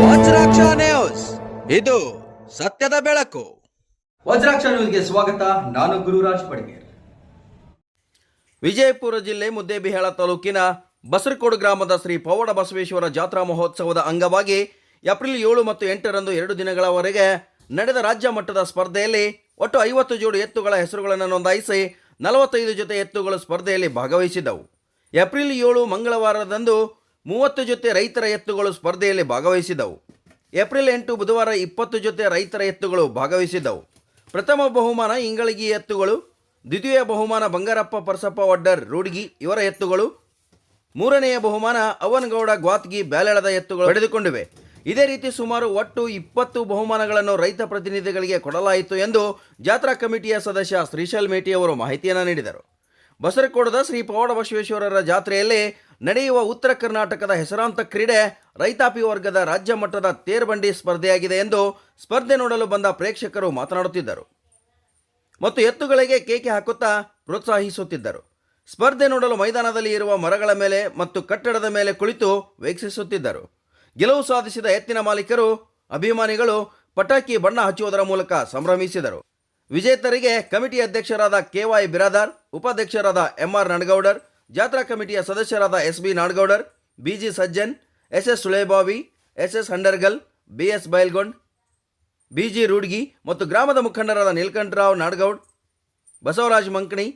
Vajraksha news, ಇದು ಸತ್ಯದ ಬೆಳಕು. ವಜ್ರಾಕ್ಷ ನ್ಯೂಸ್ಗೆ ಸ್ವಾಗತ. ನಾನು ಗುರುರಾಜ್ ಪಡ್ಗೇರ್. ವಿಜಯಪುರ ಜಿಲ್ಲೆ ಮುದ್ದೇಬಿಹಾಳ ತಾಲೂಕಿನ ಬಸರಕೋಡು ಗ್ರಾಮದ ಶ್ರೀ ಪವಾಡ ಬಸವೇಶ್ವರ ಜಾತ್ರಾ ಮಹೋತ್ಸವದ ಅಂಗವಾಗಿ ಏಪ್ರಿಲ್ 7 ಮತ್ತು 8ರಂದು 2 ದಿನಗಳವರೆಗೆ ನಡೆದ ರಾಜ್ಯ ಮಟ್ಟದ ಸ್ಪರ್ಧೆಯಲ್ಲಿ ಒಟ್ಟು 50 ಜೋಡಿ ಎತ್ತುಗಳ ಹೆಸರುಗಳನ್ನು ನೋಂದಾಯಿಸಿ 45 ಜೊತೆ ಎತ್ತುಗಳು ಸ್ಪರ್ಧೆಯಲ್ಲಿ ಭಾಗವಹಿಸಿದ್ದವು. ಏಪ್ರಿಲ್ 7 ಮಂಗಳವಾರದಂದು 30 ಜೊತೆ ರೈತರ ಎತ್ತುಗಳು ಸ್ಪರ್ಧೆಯಲ್ಲಿ ಭಾಗವಹಿಸಿದ್ದವು. ಏಪ್ರಿಲ್ 8 ಬುಧವಾರ 20 ಜೊತೆ ರೈತರ ಎತ್ತುಗಳು ಭಾಗವಹಿಸಿದ್ದವು. ಪ್ರಥಮ ಬಹುಮಾನ ಇಂಗಳಗಿ ಎತ್ತುಗಳು, ದ್ವಿತೀಯ ಬಹುಮಾನ ಬಂಗಾರಪ್ಪ ಪರಸಪ್ಪ ವಡ್ಡರ್ ರೂಡ್ಗಿ ಇವರ ಎತ್ತುಗಳು, ಮೂರನೆಯ ಬಹುಮಾನ ಅವನಗೌಡ ಗ್ವಾತ್ಗಿ ಬ್ಯಾಲೆಳದ ಎತ್ತುಗಳು ಪಡೆದುಕೊಂಡಿವೆ. ಇದೇ ರೀತಿ ಸುಮಾರು ಒಟ್ಟು 20 ಬಹುಮಾನಗಳನ್ನು ರೈತ ಪ್ರತಿನಿಧಿಗಳಿಗೆ ಕೊಡಲಾಯಿತು ಎಂದು ಜಾತ್ರಾ ಕಮಿಟಿಯ ಸದಸ್ಯ ಶ್ರೀಶೈಲ್ ಮೇಟಿ ಅವರು ಮಾಹಿತಿಯನ್ನು ನೀಡಿದರು. ಬಸರಕೋಟದ ಶ್ರೀ ಪವಾಡ ಬಸವೇಶ್ವರರ ಜಾತ್ರೆಯಲ್ಲಿ ನಡೆಯುವ ಉತ್ತರ ಕರ್ನಾಟಕದ ಹೆಸರಾಂತ ಕ್ರೀಡೆ ರೈತಾಪಿ ವರ್ಗದ ರಾಜ್ಯ ಮಟ್ಟದ ತೇರ್ಬಂಡಿ ಸ್ಪರ್ಧೆಯಾಗಿದೆ ಎಂದು ಸ್ಪರ್ಧೆ ನೋಡಲು ಬಂದ ಪ್ರೇಕ್ಷಕರು ಮಾತನಾಡುತ್ತಿದ್ದರು ಮತ್ತು ಎತ್ತುಗಳಿಗೆ ಕೇಕೆ ಹಾಕುತ್ತಾ ಪ್ರೋತ್ಸಾಹಿಸುತ್ತಿದ್ದರು. ಸ್ಪರ್ಧೆ ನೋಡಲು ಮೈದಾನದಲ್ಲಿ ಇರುವ ಮರಗಳ ಮೇಲೆ ಮತ್ತು ಕಟ್ಟಡದ ಮೇಲೆ ಕುಳಿತು ವೀಕ್ಷಿಸುತ್ತಿದ್ದರು. ಗೆಲುವು ಸಾಧಿಸಿದ ಎತ್ತಿನ ಮಾಲೀಕರು, ಅಭಿಮಾನಿಗಳು ಪಟಾಕಿ ಬಣ್ಣ ಹಚ್ಚುವುದರ ಮೂಲಕ ಸಂಭ್ರಮಿಸಿದರು. ವಿಜೇತರಿಗೆ ಕಮಿಟಿ ಅಧ್ಯಕ್ಷರಾದ KY ಬಿರಾದಾರ್, ಉಪಾಧ್ಯಕ್ಷರಾದ MR ನಡಗೌಡರ್, ಜಾತ್ರಾ ಕಮಿಟಿಯ ಸದಸ್ಯರಾದ SB Nadagoudar, BG Sajjan, SS ಸುಳೇಬಾವಿ, SS ಹಂಡರ್ಗಲ್, BS ಬೈಲ್ಗೊಂಡ್, BG Rudgi ಮತ್ತು ಗ್ರಾಮದ ಮುಖಂಡರಾದ ನೀಲಕಂಠರಾವ್ ನಾಡಗೌಡ್, ಬಸವರಾಜ್ ಮಂಕಣಿ,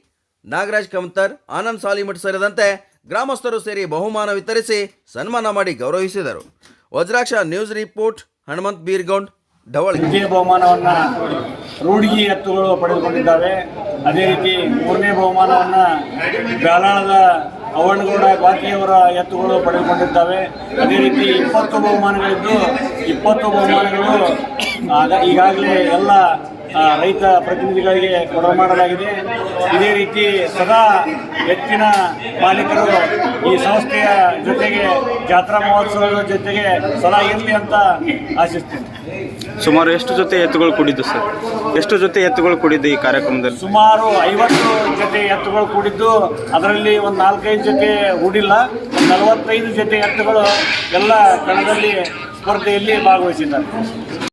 ನಾಗರಾಜ್ ಕಮತರ್, ಆನಂದ್ ಸಾಲಿಮಠ್ ಸೇರಿದಂತೆ ಗ್ರಾಮಸ್ಥರು ಸೇರಿ ಬಹುಮಾನ ವಿತರಿಸಿ ಸನ್ಮಾನ ಮಾಡಿ ಗೌರವಿಸಿದರು. Vajraksha news report, Hanumanth ಬೀರ್ಗೌಂಡ್, ಢವಳಿ. ದ್ವಿತೀಯ ಬಹುಮಾನವನ್ನು ರೂಡ್ಗಿ ಎತ್ತುಗಳು ಪಡೆದುಕೊಂಡಿದ್ದಾವೆ. ಅದೇ ರೀತಿ ಮೂರನೇ ಬಹುಮಾನವನ್ನು ಬ್ಯಾಲಾಳದ ಅವನಗೌಡ ಗ್ವಾತ್ಗಿಯವರ ಎತ್ತುಗಳು ಪಡೆದುಕೊಂಡಿದ್ದಾವೆ. ಅದೇ ರೀತಿ 20 ಬಹುಮಾನಗಳಿದ್ದು 20 ಬಹುಮಾನಗಳು ಈಗಾಗಲೇ ಎಲ್ಲ ರೈತ ಪ್ರತಿನಿಧಿಗಳಿಗೆ ಮಾಡಲಾಗಿದೆ. ಇದೇ ರೀತಿ ಸದಾ ಎತ್ತಿನ ಮಾಲೀಕರು ಈ ಸಂಸ್ಥೆಯ ಜೊತೆಗೆ, ಜಾತ್ರಾ ಮಹೋತ್ಸವದ ಜೊತೆಗೆ ಸದಾ ಇರಲಿ ಅಂತ ಆಶಿಸ್ತೀನಿ. ಸುಮಾರು ಎಷ್ಟು ಜೊತೆ ಎತ್ತುಗಳು ಕೂಡಿದ್ದು ಸರ್? ಎಷ್ಟು ಜೊತೆ ಎತ್ತುಗಳು ಕೂಡಿದ್ದು ಈ ಕಾರ್ಯಕ್ರಮದಲ್ಲಿ? ಸುಮಾರು 50 ಜೊತೆ ಎತ್ತುಗಳು ಕೂಡಿದ್ದು, ಅದರಲ್ಲಿ ಒಂದು 4-5 ಜೊತೆ ಹೂಡಿಲ್ಲ. 45 ಜೊತೆ ಎತ್ತುಗಳು ಎಲ್ಲ ಕಣದಲ್ಲಿ ಸ್ಪರ್ಧೆಯಲ್ಲಿ ಭಾಗವಹಿಸಿದ್ದಾರೆ.